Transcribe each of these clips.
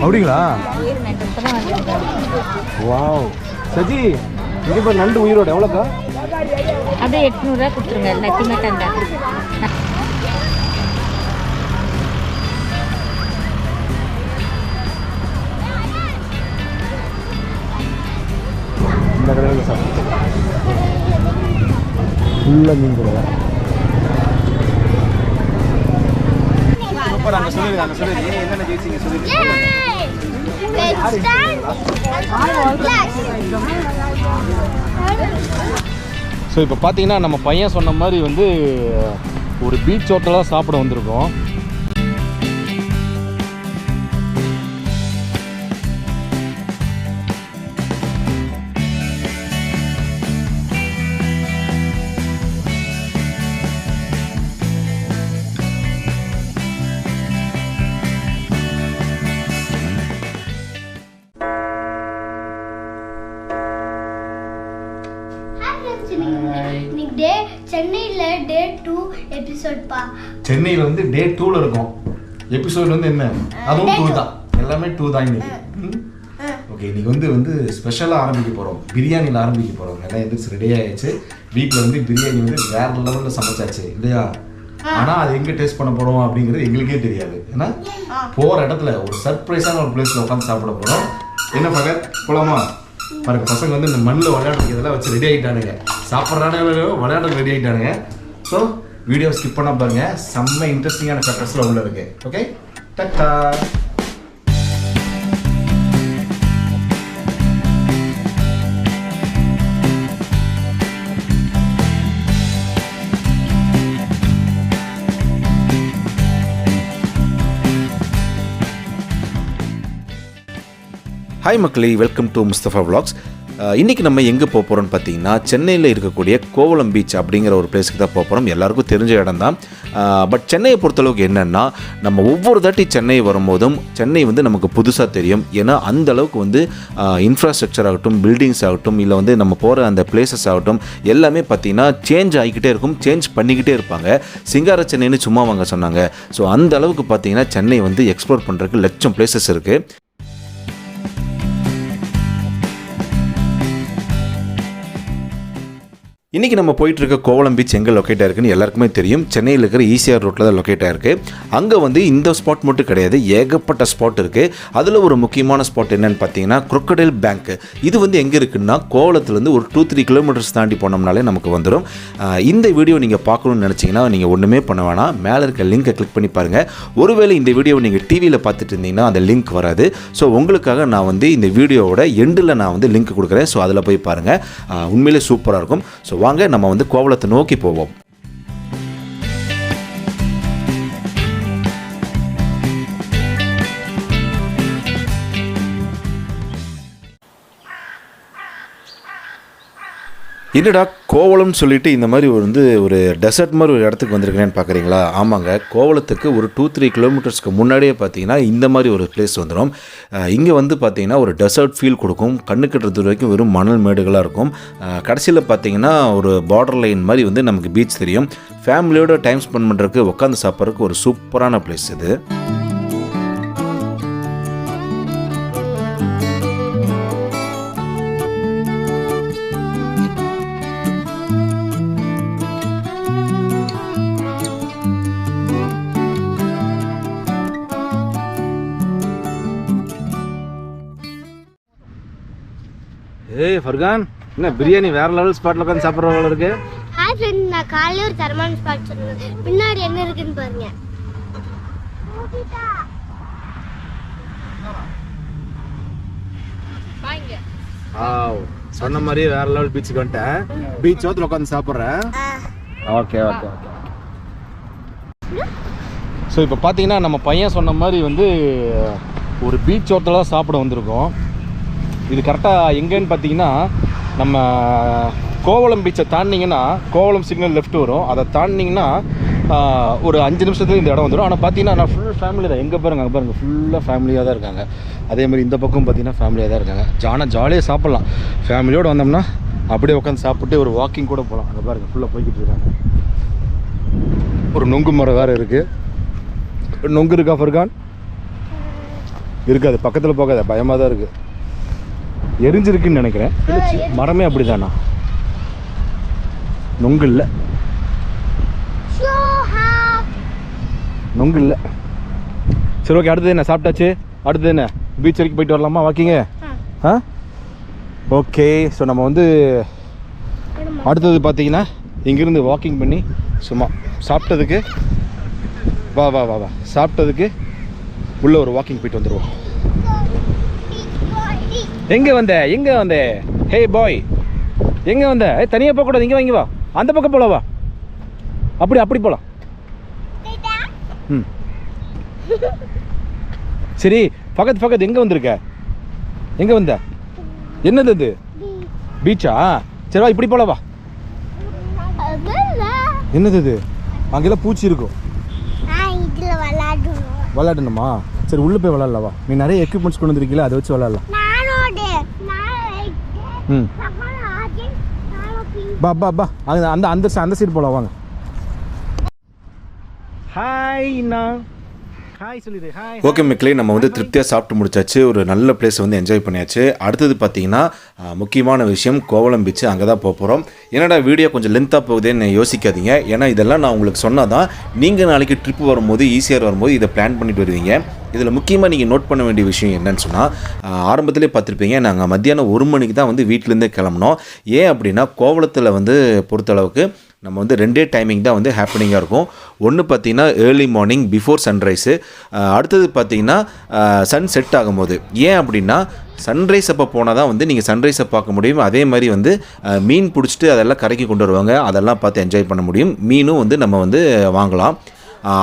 அப்படிங்களா? வாவ் சஜி, இங்கே இப்போ நண்டு உயிரோட எவ்வளோக்கா? அப்படியே 800 ரூபா கொடுத்துருங்க. எல்லாத்தையுமே தந்தா இந்த கடையில் சாப்பிட்டு ஃபுல்லாக மீன் கூட அங்கே சொல்லுங்க, அங்கே சொல்லுங்க என்னென்ன ஜெயிச்சிங்க சொல்லுங்க. ஸோ இப்போ பார்த்தீங்கன்னா நம்ம பையன் சொன்ன மாதிரி வந்து ஒரு பீச் ஹோட்டலாக சாப்பிட வந்திருக்கோம். சென்னையில் வந்து டே 2ல் இருக்கும். எபிசோட் வந்து என்ன, அதுவும் 2 தான், எல்லாமே 2 தான் இன்னைக்கு. ஓகே, இன்னைக்கு வந்து ஸ்பெஷலாக ஆரம்பிக்க போகிறோம். பிரியாணியில் ஆரம்பிக்க போகிறோம். எல்லாம் எந்திரிச்சு ரெடி ஆகிடுச்சு. வீட்டில் வந்து பிரியாணி வந்து வேற லெவலில் சமைச்சாச்சு இல்லையா? ஆனால் அது எங்கே டேஸ்ட் பண்ண போகிறோம் அப்படிங்கிறது எங்களுக்கே தெரியாது. ஏன்னா போகிற இடத்துல ஒரு சர்ப்ரைஸான ஒரு பிளேஸில் உட்காந்து சாப்பிட போகிறோம். என்ன பகத் போலாமா? பாருங்க, பசங்க வந்து இந்த மண்ணில் விளையாடுறதுக்கு இதெல்லாம் வச்சு ரெடி ஆகிட்டானுங்க. சாப்பிட்றானோ விளையாடுறதுக்கு ரெடி ஆகிட்டானுங்க. ஸோ வீடியோ ஸ்கிப் பண்ண பாருங்க, செம்ம இன்ட்ரெஸ்டிங்கான ஃபேக்டர்ஸ்லாம் உள்ள இருக்கு. Okay, ta-ta. ஹாய் மக்களே, வெல்கம் டு முஸ்தஃபா vlogs. இன்றைக்கி நம்ம எங்கே போக போகிறோம்னு பார்த்தீங்கன்னா, சென்னையில் இருக்கக்கூடிய கோவளம் பீச் அப்படிங்கிற ஒரு பிளேஸுக்கு தான் போக போகிறோம். எல்லாருக்கும் தெரிஞ்ச இடம் தான். பட் சென்னையை பொறுத்தளவுக்கு என்னென்னா, நம்ம ஒவ்வொரு தாட்டி சென்னை வரும்போதும் சென்னை வந்து நமக்கு புதுசாக தெரியும். ஏன்னா அந்த அளவுக்கு வந்து இன்ஃப்ராஸ்ட்ரக்சர் ஆகட்டும், பில்டிங்ஸ் ஆகட்டும், இல்லை வந்து நம்ம போகிற அந்த பிளேசஸ் ஆகட்டும், எல்லாமே பார்த்திங்கன்னா சேஞ்ச் ஆகிக்கிட்டே இருக்கும், சேஞ்ச் பண்ணிக்கிட்டே இருப்பாங்க. சிங்கார சென்னைன்னு சும்மா வாங்க சொன்னாங்க. ஸோ அந்த அளவுக்கு பார்த்திங்கன்னா சென்னை வந்து எக்ஸ்ப்ளோர் பண்ணுறதுக்கு லட்சம் பிளேசஸ் இருக்குது. இன்றைக்கி நம்ம போயிட்டுருக்க கோவளம் பீச் எங்கே லொக்கேட் ஆகிருக்குன்னு எல்லாருக்குமே தெரியும். சென்னையில் இருக்கிற ஈசிஆர் ரோட்டில் தான் லொக்கேட் ஆகிருக்கு. அங்கே வந்து இந்த ஸ்பாட் மட்டும் கிடையாது, ஏகப்பட்ட ஸ்பாட் இருக்குது. அதில் ஒரு முக்கியமான ஸ்பாட் என்னென்னு பார்த்தீங்கன்னா crocodile பேங்க். இது வந்து எங்கே இருக்குன்னா, கோவளத்துலேருந்து ஒரு 2-3 கிலோமீட்டர்ஸ் தாண்டி போனோம்னாலே நமக்கு வந்துடும். இந்த வீடியோ நீங்கள் பார்க்கணுன்னு நினச்சிங்கன்னா நீங்கள் ஒன்றுமே பண்ண வேணாம், மேலே இருக்க லிங்கை கிளிக் பண்ணி பாருங்கள். ஒருவேளை இந்த வீடியோவை நீங்கள் டிவியில் பார்த்துட்டு இருந்தீங்கன்னா அந்த லிங்க் வராது. ஸோ உங்களுக்காக நான் வந்து இந்த வீடியோவோட எண்டில் நான் வந்து லிங்க் கொடுக்குறேன். ஸோ அதில் போய் பாருங்கள், உண்மையிலே சூப்பராக இருக்கும். ஸோ வாங்க நம்ம வந்து கோவளத்தை நோக்கி போவோம். என்னடா கோவளம்னு சொல்லிட்டு இந்த மாதிரி ஒரு டெசர்ட் மாதிரி ஒரு இடத்துக்கு வந்திருக்கேன்னு பார்க்குறீங்களா? ஆமாங்க, கோவளத்துக்கு ஒரு 2-3 கிலோமீட்டர்ஸ்க்கு முன்னாடியே பார்த்தீங்கன்னா இந்த மாதிரி ஒரு பிளேஸ் வந்துடும். இங்கே வந்து பார்த்தீங்கன்னா ஒரு டெசர்ட் ஃபீல் கொடுக்கும். கண்ணு கட்டுறது வரைக்கும் வெறும் மணல் மேடுகளாக இருக்கும். கடைசியில் பார்த்தீங்கன்னா ஒரு பார்டர் லைன் மாதிரி வந்து நமக்கு பீச் தெரியும். ஃபேமிலியோட டைம் ஸ்பெண்ட் பண்ணுறதுக்கு, உட்காந்து சாப்பிட்றதுக்கு ஒரு சூப்பரான பிளேஸ் இது. ஏய் ஃபர்கான், என்ன பிரியாணி வேற லெவல் ஸ்பாட்ல உட்காந்து சாப்பிட்றவங்க இருக்கு? ஹாய் ஃப்ரெண்ட், நான் காலையில ஒரு தரமான ஸ்பாட் சொன்னேன். பின்னாடி என்ன இருக்குன்னு பாருங்க. வாவ், சொன்ன மாதிரியே வேற லெவல் பீச்சுக்கு வந்துட்டேன். பீச் ஓரத்துல உட்காந்து சாப்பிட்றேன். Okay okay okay. ஸோ இப்போ பார்த்தீங்கன்னா நம்ம பையன் சொன்ன மாதிரி வந்து ஒரு பீச் ஓரத்தில் தான் சாப்பிட வந்திருக்கோம். இது கரெக்டாக எங்கேன்னு பார்த்தீங்கன்னா, நம்ம கோவளம் பீச்சை தாண்டிங்கன்னா கோவளம் சிக்னல் லெஃப்ட் வரும். அதை தாண்டிங்கன்னா ஒரு 5 நிமிஷத்துல இந்த இடம் வந்துடும். ஆனால் பார்த்தீங்கன்னா நான் ஃபுல் ஃபேமிலி தான். எங்கே பாருங்க, அங்கே பாருங்கள், ஃபுல்லாக ஃபேமிலியாக தான் இருக்காங்க. அதே மாதிரி இந்த பக்கம் பார்த்தீங்கன்னா ஃபேமிலியாக தான் இருக்காங்க. ஆனால் ஜாலியாக சாப்பிட்லாம். ஃபேமிலியோடு வந்தோம்னா அப்படியே உட்காந்து சாப்பிட்டு ஒரு வாக்கிங் கூட போகலாம். அங்கே பாருங்கள், ஃபுல்லாக போய்கிட்டு இருக்காங்க. ஒரு நொங்கு மரம் வேறு இருக்குது. நொங்கு இருக்கா ஃபர்கான்? இருக்காது, பக்கத்தில் போகாத, பயமாக தான் இருக்குது. எரிஞ்சிருக்குன்னு நினைக்கிறேன். மரமே அப்படிதானா? நொங்கு இல்லை, நொங்கு இல்லை. சரி ஓகே, அடுத்தது என்ன சாப்பிட்டாச்சு? அடுத்தது என்ன, பீச் வரைக்கும் போயிட்டு வரலாமா வாக்கிங்க? ஆ ஓகே. ஸோ நம்ம வந்து அடுத்தது பார்த்தீங்கன்னா இங்கேருந்து வாக்கிங் பண்ணி சும்மா சாப்பிட்டதுக்கு வா வா வா வா சாப்பிட்டதுக்கு உள்ள ஒரு வாக்கிங் போயிட்டு வந்துடுவோம். எங்கே வந்த ஹே பாய், எங்கே வந்த? தனியாக போகக்கூடாது, இங்கே வாங்கி வா, அந்த பக்கம் போல வா, அப்படி போகலாம். ம் சரி, பக்கத்து எங்கே வந்திருக்க? எங்கே வந்த? என்னது அது? பீச்சா? சரி வா, இப்படி போல வா. என்னது அது? அங்கெல்லாம் பூச்சி இருக்கும், விளையாடணுமா? சரி உள்ள போய் விளையாடலாம் வா. நீ நிறைய எக்யூப்மெண்ட்ஸ் கொண்டு வந்திருக்கீங்களா, அதை வச்சு விளையாடலாம். ம் பா பா பா, அந்த அந்த சைடு போகலாம் வாங்க. ஹாய்ண்ணா, ஹாய் சொல்லிடு. ஹாய். ஓகே மக்களே, நம்ம வந்து திருப்தியாக சாப்பிட்டு முடிச்சாச்சு. ஒரு நல்ல பிளேஸ் வந்து என்ஜாய் பண்ணியாச்சு. அடுத்தது பார்த்தீங்கன்னா முக்கியமான விஷயம் கோவளம் பீச்சு. அங்கே தான் போக போகிறோம். என்னடா வீடியோ கொஞ்சம் லென்த்தாக போகுதுன்னு யோசிக்காதீங்க. ஏன்னா இதெல்லாம் நான் உங்களுக்கு சொன்னால் தான் நீங்கள் நாளைக்கு ட்ரிப்பு வரும்போது, ஈஸியாக வரும்போது இதை பிளான் பண்ணிட்டு வருவீங்க. இதில் முக்கியமாக நீங்கள் நோட் பண்ண வேண்டிய விஷயம் என்னன்னு சொன்னால், ஆரம்பத்திலே பார்த்துருப்பீங்க, நாங்கள் மத்தியானம் 1 மணிக்கு தான் வந்து வீட்டிலேருந்தே கிளம்பினோம். ஏன் அப்படின்னா கோவளத்தில் வந்து பொறுத்தளவுக்கு நம்ம வந்து 2 டைமிங் தான் வந்து ஹேப்பனிங்காக இருக்கும். ஒன்று பார்த்தீங்கன்னா ஏர்லி மார்னிங் பிஃபோர் சன்ரைஸு, அடுத்தது பார்த்தீங்கன்னா சன் செட் ஆகும்போது. ஏன் அப்படின்னா சன்ரைஸ் அப்போ போனால் தான் வந்து நீங்கள் சன்ரைஸை பார்க்க முடியும். அதே மாதிரி வந்து மீன் பிடிச்சிட்டு அதெல்லாம் கரைக்கு கொண்டு வருவாங்க, அதெல்லாம் பார்த்து என்ஜாய் பண்ண முடியும். மீனும் வந்து நம்ம வந்து வாங்கலாம்.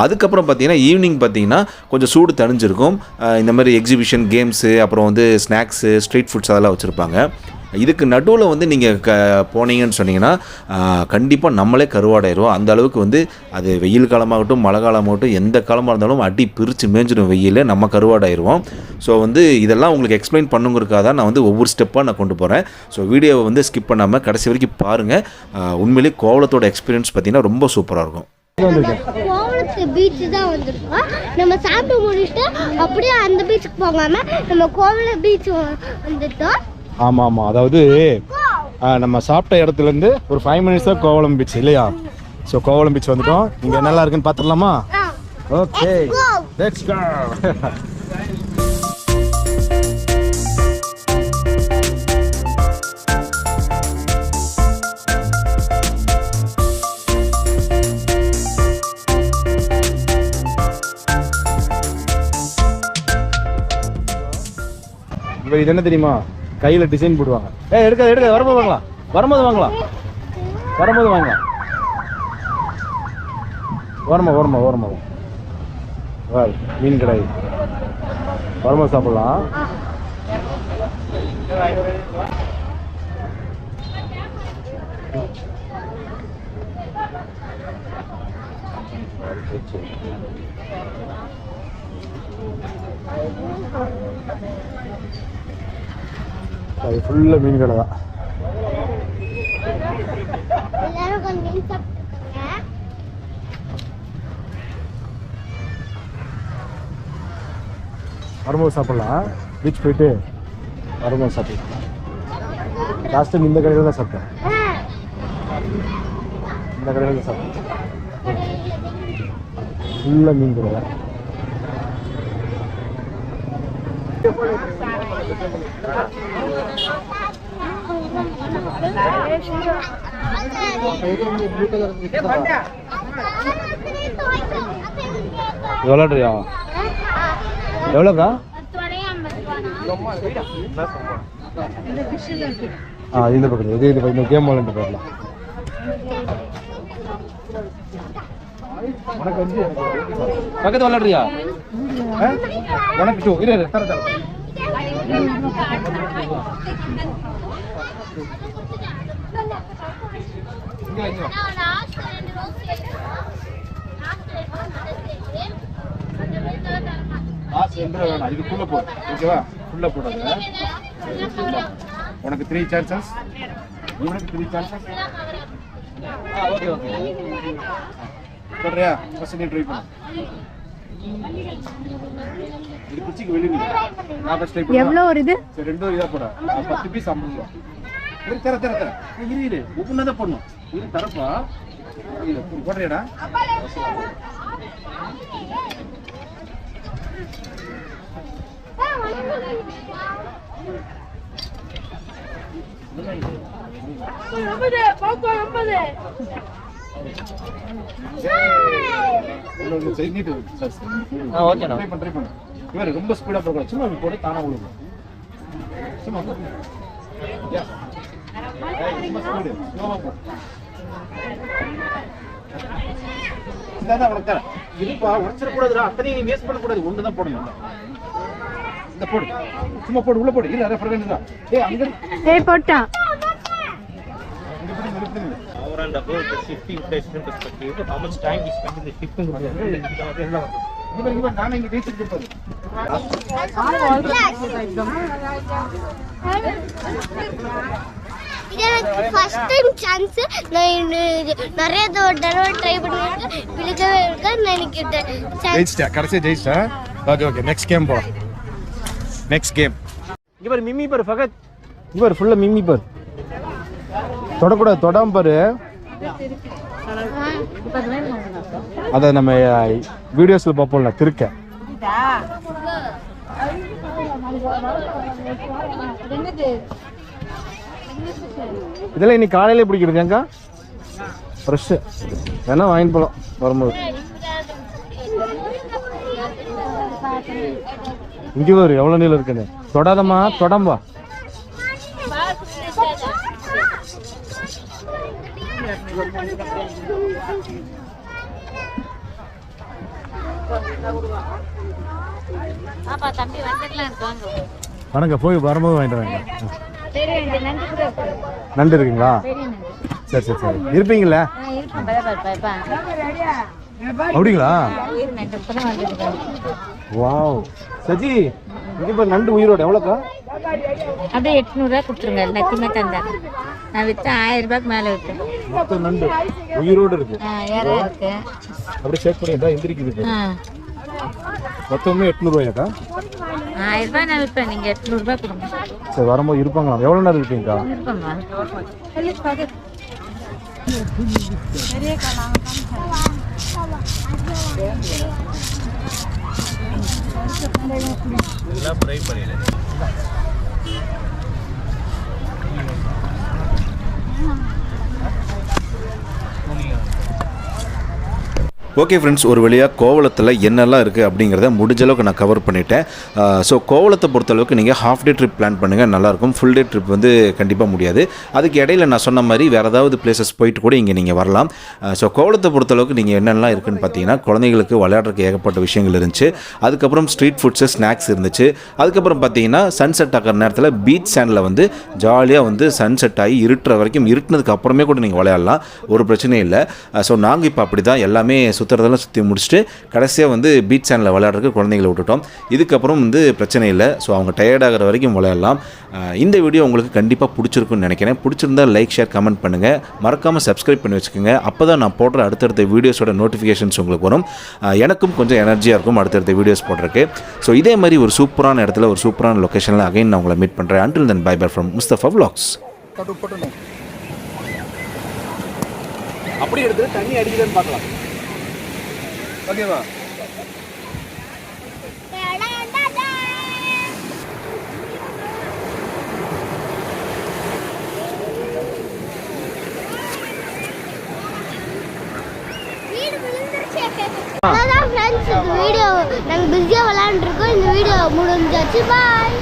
அதுக்கப்புறம் பார்த்தீங்கன்னா ஈவினிங் பார்த்தீங்கன்னா கொஞ்சம் சூடு தணிஞ்சிருக்கும். இந்த மாதிரி எக்ஸிபிஷன், கேம்ஸு, அப்புறம் வந்து ஸ்நாக்ஸு, ஸ்ட்ரீட் ஃபுட்ஸ் அதெல்லாம் வச்சுருப்பாங்க. இதுக்கு நடுவில் வந்து நீங்கள் போனீங்கன்னு சொன்னீங்கன்னா கண்டிப்பாக நம்மளே கருவாடாயிரும். அந்த அளவுக்கு வந்து அது வெயில் காலமாகட்டும் மழை காலமாகட்டும் எந்த காலமாக இருந்தாலும் அடி பிரித்து மேய்ஞ்சிடும் வெயில், நம்ம கருவாடாயிருவோம். ஸோ வந்து இதெல்லாம் உங்களுக்கு எக்ஸ்பிளைன் பண்ணுங்கிறதுக்காக தான் நான் வந்து ஒவ்வொரு ஸ்டெப்பாக நான் கொண்டு போகிறேன். ஸோ வீடியோவை வந்து ஸ்கிப் பண்ணாமல் கடைசி வரைக்கும் பாருங்கள். உண்மையிலேயே கோவளத்தோட எக்ஸ்பீரியன்ஸ் பார்த்தீங்கன்னா ரொம்ப சூப்பராக இருக்கும். கோவளத்துக்கு பீச் தான் வந்துருக்கோம். நம்ம சாப்பிட்டு முடிச்சுட்டு அப்படியே அந்த பீச்சுக்கு போகாம நம்ம கோவளம் பீச் வந்துட்டோம். ஆமாம், அதாவது நம்ம சாப்பிட்ட இடத்துலேருந்து ஒரு 5 மினிட்ஸ் தான் கோவளம் பீச் இல்லையா? ஸோ கோவளம் பீச் வந்துட்டோம். இங்கே நல்லா இருக்குன்னு பார்த்துடலாமா? Okay, let's go. இப்போ இது என்ன தெரியுமா? கையில் டிசைன் போடுவாங்க. எடுக்காது, வரும்போது வாங்கலாம், வரும்போது வாங்கலாம். ஓரமா மீன் கடை வரும்போது சாப்பிடலாம். அது ஃபுல்லாக மீன் கடை தான். வரும்போது சாப்பிடலாம். பீச் போயிட்டு வரும்போது சாப்பிடலாம். லாஸ்ட் டைம் இந்த கடையில் தான் சாப்பிட்டேன். ஃபுல்லாக மீன் கடை தான். விளாடுறியா? எவ்வளோக்கா? இந்த பக்கத்தில் இது இந்த கேம் விளாண்டு போயிடலாம். உனக்கு வந்து பக்கத்து விளாடுறியா? உனக்கு 2 இரு தர வேணாம், இதுக்குள்ள போடு. ஓகேவா? ஃபுல்லா போடாத. உனக்கு 3 சான்சஸ், இவனுக்கு 3 சான்சஸ். ஓகே சொல்றியா? ஃபர்ஸ்ட் நீ ட்ரை பண்ணு. இது குச்சிக்கு வெளியே நான் ஃபர்ஸ்ட் ட்ரை பண்ணேன். எவ்வளோ ஒரு இது? சரி ரெண்டும் இதா போட 10 பீஸ் 50 ரூபா. இரு தர இரு ஒவ்வொன்றா தான் போடணும். இது தரப்பா இது போடுறியாடா? ரொம்ப ஸ்பீடா போகக்கூடாது. சும்மா போட தானா விழுகும். சும்மா உடச்சிடக்கூடாதுடா. அத்தனையும் வேஸ்ட் பண்ணக்கூடாது. ஒன்று தான் போடணும். இந்த போடு சும்மா போடு உள்ள போடு. இல்லை ரெஃபரன்ஸ் தான். அங்கே போட்டான். Over and above the shifting placement perspective, how much time we spend in the shifting நானே இங்கே பேசிட்டு இருப்பேன். இது எனக்கு ஃபர்ஸ்ட் டைம் சான்ஸ். நான் நிறைய தடவை ட்ரை பண்ணிருக்கேன். பிடிக்கவே இருக்கேன். நான் எனக்கு ஜெயிச்சிட்டா. கடைசியா ஜெயிச்சிட்டா. ஓகே நெக்ஸ்ட் கேம் போலாம். Next game. இங்க பாரு மிம்மி பாரு ஃபகத். இங்க பாரு ஃபுல்லா மிம்மி பாரு. தொடக்கூடாது. தொடாம பாரு. அத நம்ம வீடியோஸ்ல பாப்போம்ல திருக்க. இதெல்லாம் இன்னைக்கு காலையில பிடிக்கிறது ஏங்கா ஃப்ரெஷ் வேணா வாங்கிட்டு போலாம் வரும்போது. இங்க வரும் எவ்வளவு நீளம் இருக்குன்னு. தொடாதம்மா தொடம்பா. தம்பி வந்துடலாம். வணங்க போய் வரும்போது வாங்கிட்டு வாங்க. நண்டு கூட இருக்கு. நண்டு இருக்குங்களா? சரி சரி சரி இருப்பீங்களா? அப்படிங்களா? வாவ் சஜி இங்க நண்டு உயிரோட எவ்வளோக்கா? அப்படியே 800 ரூபா கொடுத்துருங்க. எல்லாத்தையுமே தந்தா நான் விற்று 1000 ரூபாய்க்கு மேலே விற்றேன். மொத்தம் நண்டு உயிரோடு இருக்கு. இறா இருக்கு. அப்படியே ஷேக் பண்ணிட்டா எந்திரிக்குது. மொத்தமே 800 ரூபாயாக்கா? 1000 ரூபாய் நான் விற்பேன். நீங்கள் 800 ரூபாய் கொடுங்க. சரி வரும்போது இருப்பாங்களா? எவ்வளோ நேரம் இருப்பீங்கக்கா? இருப்பேம்மா. எல்லாம் ஃப்ரை பண்ணிடு. ஓகே ஃப்ரெண்ட்ஸ், ஒரு வழியாக கோவளத்தில் என்னெல்லாம் இருக்குது அப்படிங்கிறத முடிஞ்ச அளவுக்கு நான் கவர் பண்ணிட்டேன். ஸோ கோவளத்தை பொறுத்தளவுக்கு நீங்கள் ஹாஃப் டே ட்ரிப் பிளான் பண்ணுங்கள், நல்லாயிருக்கும். ஃபுல் டே ட்ரிப் வந்து கண்டிப்பாக முடியாது. அதுக்கு இடையில நான் சொன்ன மாதிரி வேறு ஏதாவது பிளேசஸ் போயிட்டு கூட இங்கே நீங்கள் வரலாம். ஸோ கோவளத்தை பொறுத்தளவுக்கு நீங்கள் என்னெல்லாம் இருக்குதுன்னு பார்த்தீங்கன்னா, குழந்தைங்களுக்கு விளையாடுறதுக்கு ஏகப்பட்ட விஷயங்கள் இருந்துச்சு. அதுக்கப்புறம் ஸ்ட்ரீட் ஃபுட்ஸு ஸ்நாக்ஸ் இருந்துச்சு. அதுக்கப்புறம் பார்த்தீங்கன்னா சன்செட் ஆகிற நேரத்தில் பீச் சேண்டில் வந்து ஜாலியாக வந்து சன்செட் ஆகி இருட்டுற வரைக்கும், இருட்டுனதுக்கு அப்புறமே கூட நீங்கள் விளையாடலாம், ஒரு பிரச்சனையும் இல்லை. ஸோ நாங்கள் இப்போ அப்படி தான் எல்லாமே சுற்றுறதெல்லாம் சுற்றி முடிச்சுட்டு கடைசியாக வந்து பீச் சேனலில் விளையாடுறதுக்கு குழந்தைங்களை விட்டுட்டோம். இதுக்கப்புறம் வந்து பிரச்சனை இல்லை. ஸோ அவங்க டயர்டாகிற வரைக்கும் விளையாடலாம். இந்த வீடியோ உங்களுக்கு கண்டிப்பாக பிடிச்சிருக்குன்னு நினைக்கிறேன். பிடிச்சிருந்தால் லைக், ஷேர், கமெண்ட் பண்ணுங்கள். மறக்காமல் சப்ஸ்கிரைப் பண்ணி வச்சுக்கோங்க. அப்போ தான் நான் போடுற அடுத்தடுத்த வீடியோஸோட நோட்டிஃபிகேஷன்ஸ் உங்களுக்கு வரும். எனக்கும் கொஞ்சம் எனர்ஜியாக இருக்கும் அடுத்தடுத்த வீடியோஸ் போடுறதுக்கு. ஸோ இதே மாதிரி ஒரு சூப்பரான இடத்துல ஒரு சூப்பரான லொக்கேஷனில் அகைன் நான் உங்களை மீட் பண்ணுறேன். Until then bye bye from Mustafa vlogs. அப்படி எடுத்து தண்ணி அடிக்குதுன்னு பார்க்கலாம். ஓகேவா? அதான் ஃப்ரெண்ட்ஸ், இந்த வீடியோ நாங்கள் பிஸியாக விளையாண்டுருக்கோம். இந்த வீடியோ முடிஞ்சாச்சு. பாய்.